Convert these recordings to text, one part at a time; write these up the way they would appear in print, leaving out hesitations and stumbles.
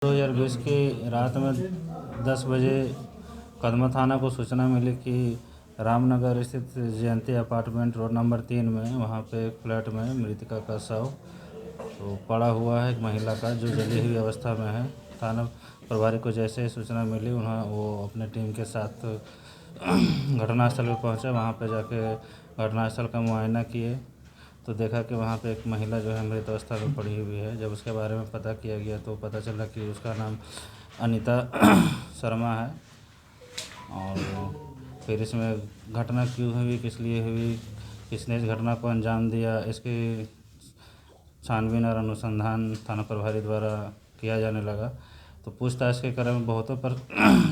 2020 की रात में 10 बजे कदमा थाना को सूचना मिली कि रामनगर स्थित जयंती अपार्टमेंट रोड नंबर 3 में वहाँ पे एक फ्लैट में मृतका का शव तो पड़ा हुआ है, एक महिला का, जो जली हुई अवस्था में है। थाना प्रभारी को जैसे ही सूचना मिली वो अपने टीम के साथ घटनास्थल पर पहुँचे। वहाँ पे जाके घटनास्थल का मुआयना किए तो देखा कि वहाँ पे एक महिला जो है मृत अवस्था में पड़ी हुई है। जब उसके बारे में पता किया गया तो पता चला कि उसका नाम अनीता शर्मा है। और फिर इसमें घटना क्यों हुई, किस लिए हुई, किसने इस घटना को अंजाम दिया, इसकी छानबीन और अनुसंधान थाना प्रभारी द्वारा किया जाने लगा। तो पूछताछ के क्रम में बहुतों पर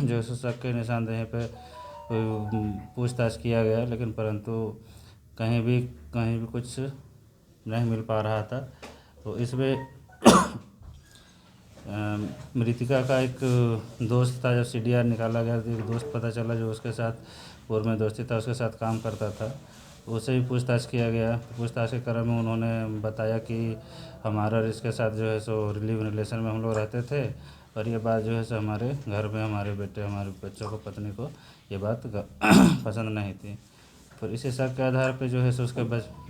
जो है शक के निशानदेही पे पूछताछ किया गया, लेकिन परंतु कहीं भी कुछ नहीं मिल पा रहा था। तो इसमें मृतिका का एक दोस्त था। जब CDR निकाला गया तो एक दोस्त पता चला जो उसके साथ पूर्व में दोस्ती था, उसके साथ काम करता था। उससे भी पूछताछ किया गया। पूछताछ के क्रम में उन्होंने बताया कि हमारा और इसके साथ जो है सो लिव रिलेशन में हम लोग रहते थे, और ये बात जो है सो हमारे घर में हमारे बच्चों को, पत्नी को ये बात पसंद नहीं थी। फिर इसी शक के आधार पे जो है सो उसके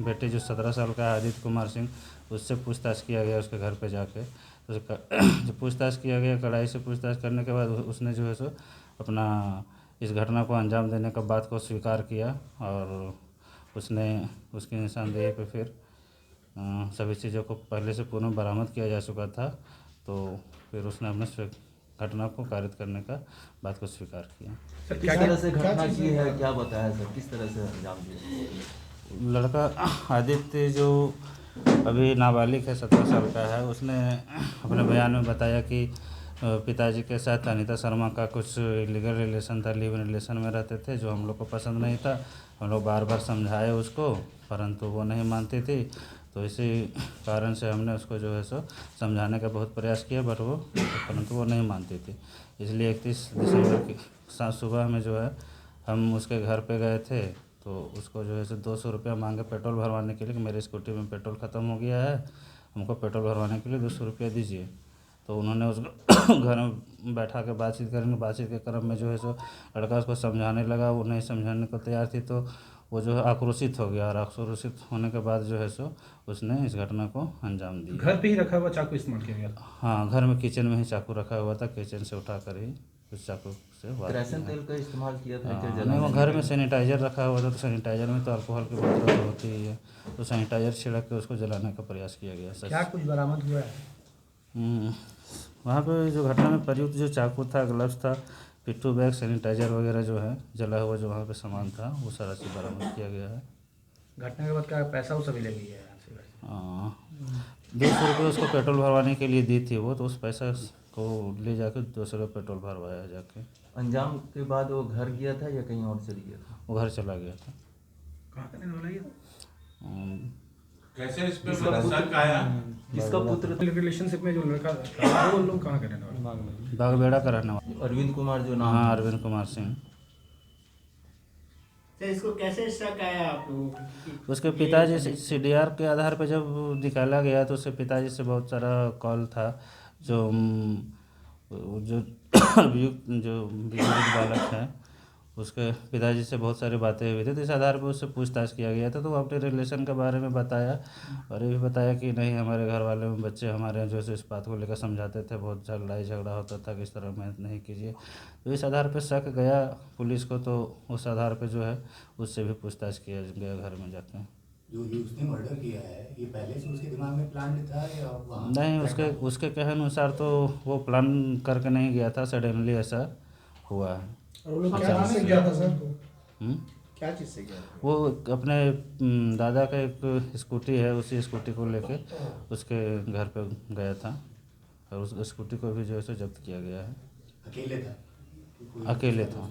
बेटे जो 17 साल का है आदित्य कुमार सिंह, उससे पूछताछ किया गया उसके घर पे जाके। जो पूछताछ किया गया, कड़ाई से पूछताछ करने के बाद उसने जो है सो अपना इस घटना को अंजाम देने का बात को स्वीकार किया, और उसने उसकी निशानदेही पे फिर सभी चीज़ों को पहले से पूर्ण बरामद किया जा चुका था। तो फिर उसने अपने घटना को कारित करने का बात को स्वीकार किया। सर किस तरह से घटना की है, क्या बताया सर, किस तरह से अंजाम दिया? लड़का आदित्य जो अभी नाबालिग है, 17 साल का है, उसने अपने बयान में बताया कि पिताजी के साथ अनीता शर्मा का कुछ इलीगल रिलेशन था, लिव इन रिलेशन में रहते थे, जो हम लोग को पसंद नहीं था। हम लोग बार बार समझाए उसको, परंतु वो नहीं मानती थी। तो इसी कारण से हमने उसको जो है सो समझाने का बहुत प्रयास किया, परंतु वो नहीं मानती थी। इसलिए 31 दिसंबर की सुबह में जो है हम उसके घर पे गए थे। तो उसको जो है सो 200 रुपया मांगे पेट्रोल भरवाने के लिए कि मेरी स्कूटी में पेट्रोल ख़त्म हो गया है, हमको पेट्रोल भरवाने के लिए 200 रुपया दीजिए। तो उन्होंने उसको घर में बैठा के बातचीत करेंगे। बातचीत के क्रम में जो है सो लड़का उसको समझाने लगा, वो नहीं समझाने को तैयार थी। तो वो जो है आक्रोशित हो गया, और आक्रोशित होने के बाद जो है सो उसने इस घटना को अंजाम दिया। घर पे ही रखा हुआ चाकू इस्तेमाल किया गया? हाँ, घर में किचन में ही चाकू रखा हुआ था। किचन से उठा कर ही उस चाकू से वार किया। किरोसिन तेल का इस्तेमाल किया था क्या? नहीं, वो घर में सैनिटाइज़र रखा हुआ था, तो सैनिटाइज़र में तो अल्कोहल की मात्रा तो होती ही है। तो सैनिटाइज़र छिड़क के उसको जलाने का प्रयास किया गया। क्या कुछ बरामद हुआ है? वहाँ पे जो घटना में प्रयुक्त जो चाकू था, ग्लव्स था, पिट्ठू बैग, सैनिटाइज़र वगैरह जो है, जला हुआ जो वहाँ पे सामान था, वो सारा चीज़ बरामद किया गया है। घटना के बाद क्या पैसा वो सभी ले गई है? 200 रुपये उसको पेट्रोल भरवाने के लिए दी थी वो, तो उस पैसा को ले जाकर 200 रुपये पेट्रोल भरवाया जाके। अंजाम के बाद वो घर गया था या कहीं और चल गया था? वो घर चला गया था। कहाँ का रहने वाला है? कैसे इस पे शक आया? किसका पुत्र? रिलेशनशिप में जो लड़का था वो लोग कहाँ का रहने वाला? बागबेड़ा का रहने वाला। अरविंद कुमार जो नाम? हाँ, अरविंद कुमार सिंह। तो इसको कैसे शक आया आप लोगों को? उसके पिताजी से CDR के आधार पर जब निकाला गया तो उसके पिताजी से बहुत सारा कॉल था। जो अभियुक्त जो बालक है, उसके पिताजी से बहुत सारी बातें हुई थी। तो इस आधार पर उससे पूछताछ किया गया था। तो वो अपने रिलेशन के बारे में बताया, और ये भी बताया कि नहीं, हमारे घर वाले में बच्चे हमारे यहाँ जो है इस बात को लेकर समझाते थे, बहुत लड़ाई झगड़ा होता था कि इस तरह मेहनत नहीं कीजिए। तो इस आधार पर शक गया पुलिस को। तो उस आधार पर जो है उससे भी पूछताछ किया गया घर में जाकर। जो ये उसने मर्डर किया है, ये पहले से उसके दिमाग में प्लान था या वहाँ? नहीं, उसके कहने अनुसार तो वो प्लान करके नहीं गया था, सडनली ऐसा हुआ है। और वो लोग क्या चीज़ से गया था सर? क्या चीज़ से गया? वो अपने दादा का एक स्कूटी है, उसी स्कूटी को लेके उसके घर पे गया था, और उस स्कूटी को भी जो है सो जब्त किया गया है। अकेले था? अकेले था।